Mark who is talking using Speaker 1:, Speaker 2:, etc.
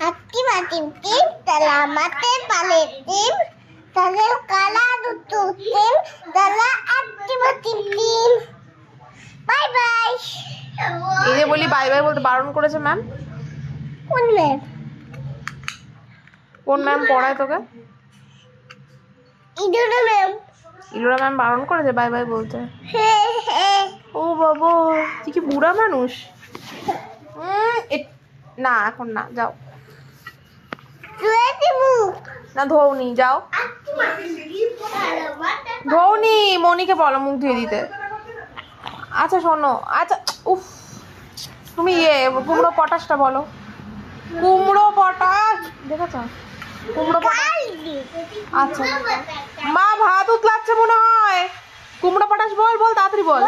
Speaker 1: Activa tim tim, telamate palet tim, telah kala dutu tim, telah activa tim tim. Bye bye.
Speaker 2: এই যে বলি bye bye বলতে বারণ করেছে ম্যাম।
Speaker 1: কোন ম্যাম?
Speaker 2: কোন ম্যাম পড়ায় তোকে?
Speaker 1: ইদুরা ম্যাম।
Speaker 2: ইলোরা ম্যাম বারণ করেছে বাই বাই বলতে। ও বাবা, তুই কি বুড়া মানুষ? না এখন না, যাও। না ধোনি, যাও। ধোনি, মনিকে বলো মুখ ধুয়ে দিতে। আচ্ছা শোনো, আচ্ছা উফ, তুমি কুমড়ো পটাশটা বলো। কুমড়ো পটাশ দেখেছ? কুমড়ো পটাশ। আচ্ছা মা ভাত উতলাচ্ছে মনে হয়। কুমড়ো পটাশ বল বল, তাড়াতাড়ি বল।